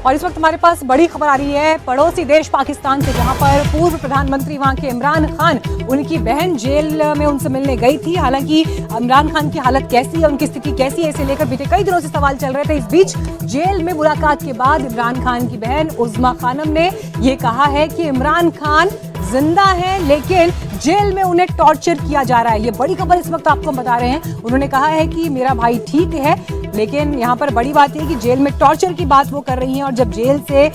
और इस वक्त हमारे पास बड़ी खबर आ रही है पड़ोसी देश पाकिस्तान से, जहां पर पूर्व प्रधानमंत्री वहां के इमरान खान, उनकी बहन जेल में उनसे मिलने गई थी। हालांकि इमरान खान की हालत कैसी है, उनकी स्थिति कैसी है, इसे लेकर बीते कई दिनों से सवाल चल रहे थे। इस बीच जेल में मुलाकात के बाद इमरान खान की बहन उज़्मा खानम ने यह कहा है कि इमरान खान जिंदा है लेकिन जेल में उन्हें टॉर्चर किया जा रहा है। ये बड़ी खबर इस वक्त आपको बता रहे हैं। उन्होंने कहा है कि मेरा भाई ठीक है, लेकिन यहाँ पर बड़ी बात यह कि जेल में टॉर्चर की बात वो कर रही हैं। और जब जेल से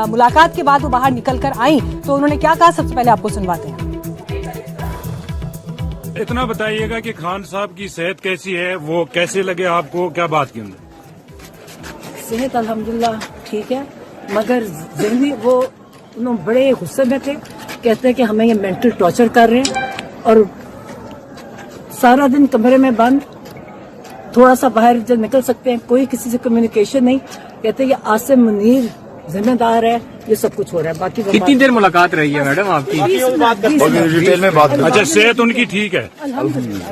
मुलाकात के बाद वो बाहर निकल कर आई तो उन्होंने क्या कहा, सबसे पहले आपको सुनवाते हैं। इतना बताइएगा कि खान साहब की सेहत कैसी है, वो कैसे लगे आपको, क्या बात के अंदर? सेहत अल्हम्दुलिल्लाह ठीक है, मगर जहनी वो उन्होंने बड़े गुस्से में थे। कहते हैं कि हमें ये मेंटल टॉर्चर कर रहे हैं और सारा दिन कमरे में बंद, थोड़ा सा बाहर जब निकल सकते हैं, कोई किसी से कम्युनिकेशन नहीं। कहते हैं कि आसिम मुनीर जिम्मेदार है, ये सब कुछ हो रहा है। बाकी कितनी देर मुलाकात रही है मैडम आपकी? डिटेल में बात। अच्छा, सेहत उनकी ठीक है? अल्हम्दुलिल्लाह।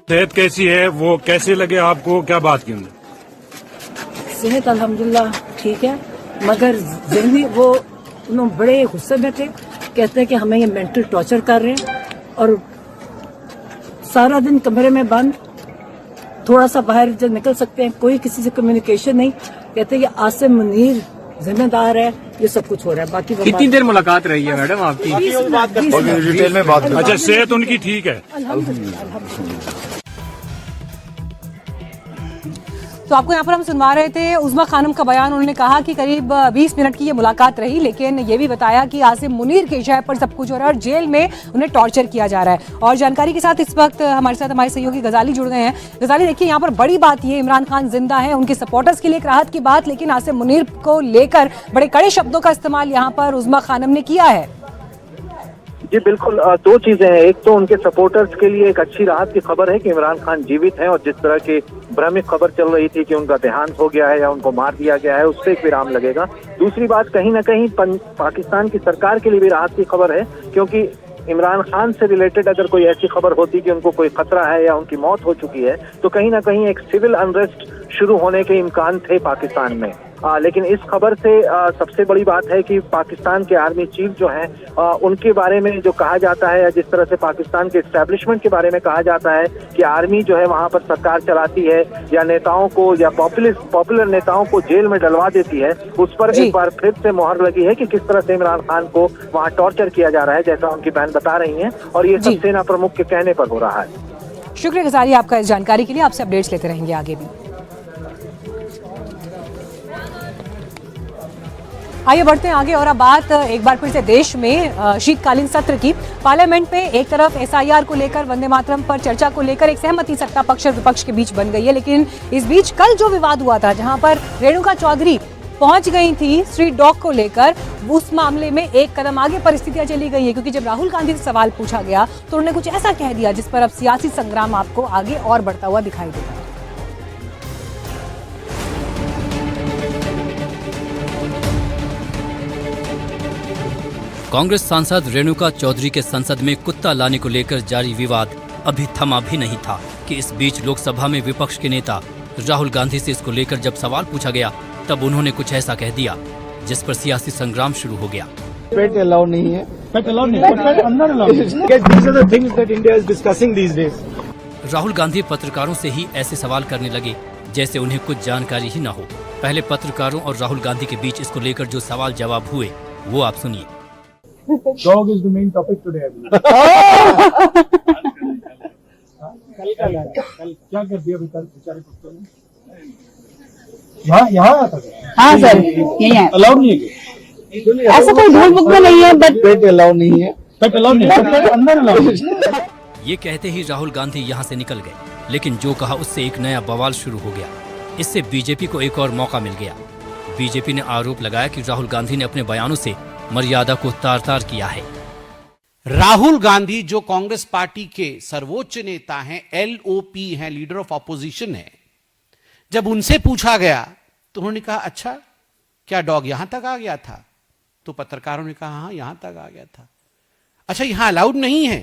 सेहत कैसी है, वो कैसे लगे आपको, क्या बात के अंदर? सेहत अल्हम्दुलिल्लाह ठीक है, मगर जहनी वो उन्होंने बड़े गुस्से में थे। कहते हैं कि हमें ये मेंटल टॉर्चर कर रहे हैं और सारा दिन कमरे में बंद, थोड़ा सा बाहर जब निकल सकते हैं, कोई किसी से कम्युनिकेशन नहीं। कहते हैं कि आसिम मुनीर जिम्मेदार है, ये सब कुछ हो रहा है। बाकी कितनी देर मुलाकात रही है मैडम आपकी? डिटेल में बात। अच्छा, सेहत उनकी ठीक है? अल्हम्दुलिल्लाह। तो आपको यहाँ पर हम सुनवा रहे थे उज़्मा खानम का बयान। उन्होंने कहा कि करीब 20 मिनट की ये मुलाकात रही, लेकिन ये भी बताया कि आसिम मुनीर के इशारे पर सब कुछ हो रहा है और जेल में उन्हें टॉर्चर किया जा रहा है। और जानकारी के साथ इस वक्त हमारे साथ हमारे सहयोगी गजाली जुड़ गए हैं। गजाली, देखिए यहाँ पर बड़ी बात ये, इमरान खान जिंदा है, उनके सपोर्टर्स के लिए एक राहत की बात, लेकिन आसिम मुनीर को लेकर बड़े कड़े शब्दों का इस्तेमाल यहाँ पर उज़्मा खानम ने किया है। जी बिल्कुल, दो चीजें हैं। एक तो उनके सपोर्टर्स के लिए एक अच्छी राहत की खबर है कि इमरान खान जीवित हैं, और जिस तरह की भ्रमिक खबर चल रही थी कि उनका देहांत हो गया है या उनको मार दिया गया है, उससे एक विराम लगेगा। दूसरी बात, कहीं ना कहीं पाकिस्तान की सरकार के लिए भी राहत की खबर है, क्योंकि इमरान खान से रिलेटेड अगर कोई ऐसी खबर होती कि उनको कोई खतरा है या उनकी मौत हो चुकी है, तो कहीं ना कहीं एक सिविल अनरेस्ट शुरू होने के इम्कान थे पाकिस्तान में। लेकिन इस खबर से सबसे बड़ी बात है कि पाकिस्तान के आर्मी चीफ जो हैं, उनके बारे में जो कहा जाता है, या जिस तरह से पाकिस्तान के एस्टेब्लिशमेंट के बारे में कहा जाता है कि आर्मी जो है वहां पर सरकार चलाती है या नेताओं को या पॉपुलर नेताओं को जेल में डलवा देती है, उस पर एक बार फिर से मोहर लगी है कि किस तरह से इमरान खान को वहां टॉर्चर किया जा रहा है, जैसा उनकी बहन बता रही है, और ये सब सेना प्रमुख के कहने पर हो रहा है। शुक्रिया गजाली आपका इस जानकारी के लिए। आपसे अपडेट्स लेते रहेंगे आगे भी। आइए बढ़ते हैं आगे और अब बात एक बार फिर से देश में शीतकालीन सत्र की। पार्लियामेंट में एक तरफ एसआईआर को लेकर, वंदे मातरम पर चर्चा को लेकर एक सहमति सत्ता पक्ष और विपक्ष के बीच बन गई है, लेकिन इस बीच कल जो विवाद हुआ था, जहां पर रेणुका चौधरी पहुंच गई थी स्ट्रीट डॉग को लेकर, उस मामले में एक कदम आगे परिस्थितियां चली गई है, क्योंकि जब राहुल गांधी से सवाल पूछा गया तो उन्होंने कुछ ऐसा कह दिया जिस पर अब सियासी संग्राम आपको आगे और बढ़ता हुआ दिखाई देगा। कांग्रेस सांसद रेणुका चौधरी के संसद में कुत्ता लाने को लेकर जारी विवाद अभी थमा भी नहीं था कि इस बीच लोकसभा में विपक्ष के नेता राहुल गांधी से इसको लेकर जब सवाल पूछा गया, तब उन्होंने कुछ ऐसा कह दिया जिस पर सियासी संग्राम शुरू हो गया। पेट अलाउ नहीं है, पेट अलाउ नहीं है। राहुल गांधी पत्रकारों से ही ऐसे सवाल करने लगे जैसे उन्हें कुछ जानकारी ही न हो। पहले पत्रकारों और राहुल गांधी के बीच इसको लेकर जो सवाल जवाब हुए वो आप सुनिए। Dog is the main topic today, I believe. कल क्या कर दिया बेचारे कुत्तों ने? यहाँ आता था? हाँ सर, यही है। अलाउ नहीं है? ऐसा कोई रूल बुक में नहीं है, बट पेट अलाउ नहीं है। पेट अलाउ नहीं है, अंदर अलाउ नहीं है। ये कहते ही राहुल गांधी यहाँ से निकल गए, लेकिन जो कहा उससे एक नया बवाल शुरू हो गया। इससे बीजेपी को एक और मौका मिल गया। बीजेपी ने आरोप लगाया कि राहुल गांधी ने अपने बयानों से मर्यादा को तार-तार किया है। राहुल गांधी जो कांग्रेस पार्टी के सर्वोच्च नेता हैं, एलओपी हैं, लीडर ऑफ ऑपोजिशन है, जब उनसे पूछा गया तो उन्होंने कहा अच्छा क्या डॉग यहां तक आ गया था? तो पत्रकारों ने कहा हाँ यहां तक आ गया था। अच्छा यहां अलाउड नहीं है?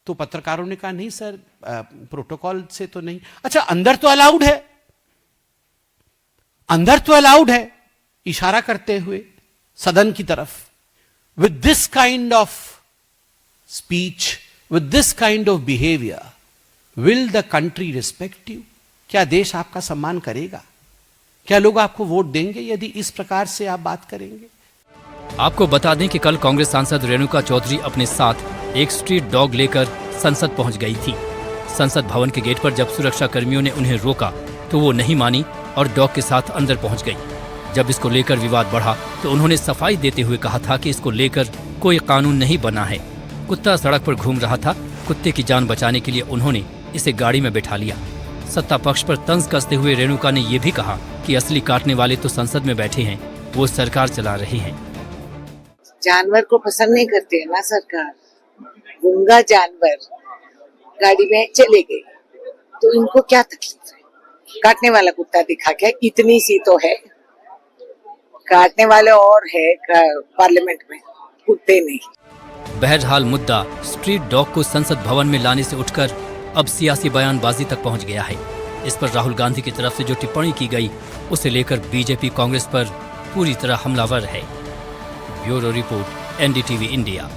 तो पत्रकारों ने कहा नहीं सर, प्रोटोकॉल से तो नहीं। अच्छा अंदर तो अलाउड है? अंदर तो अलाउड है, इशारा करते हुए सदन की तरफ। With this kind of speech, with this kind of behaviour, will the country respect you? क्या देश आपका सम्मान करेगा? क्या लोग आपको वोट देंगे यदि इस प्रकार से आप बात करेंगे? आपको बता दें कि कल कांग्रेस सांसद रेणुका चौधरी अपने साथ एक स्ट्रीट डॉग लेकर संसद पहुंच गई थी। संसद भवन के गेट पर जब सुरक्षा कर्मियों ने उन्हें रोका तो वो नहीं मानी और डॉग के साथ अंदर पहुंच गई। जब इसको लेकर विवाद बढ़ा तो उन्होंने सफाई देते हुए कहा था कि इसको लेकर कोई कानून नहीं बना है। कुत्ता सड़क पर घूम रहा था, कुत्ते की जान बचाने के लिए उन्होंने इसे गाड़ी में बैठा लिया। सत्ता पक्ष पर तंज कसते हुए रेणुका ने यह भी कहा कि असली काटने वाले तो संसद में बैठे हैं, वो सरकार चला रहे हैं। जानवर को पसंद नहीं करते है ना सरकार। गूंगा जानवर गाड़ी में चले गए तो इनको क्या तकलीफ है? काटने वाला कुत्ता दिखा क्या? इतनी सी तो है, काटने वाले और है पार्लियामेंट में, कुत्ते नहीं। बहरहाल मुद्दा स्ट्रीट डॉग को संसद भवन में लाने से उठकर अब सियासी बयानबाजी तक पहुंच गया है। इस पर राहुल गांधी की तरफ से जो टिप्पणी की गई उसे लेकर बीजेपी कांग्रेस पर पूरी तरह हमलावर है। Bureau report, NDTV India.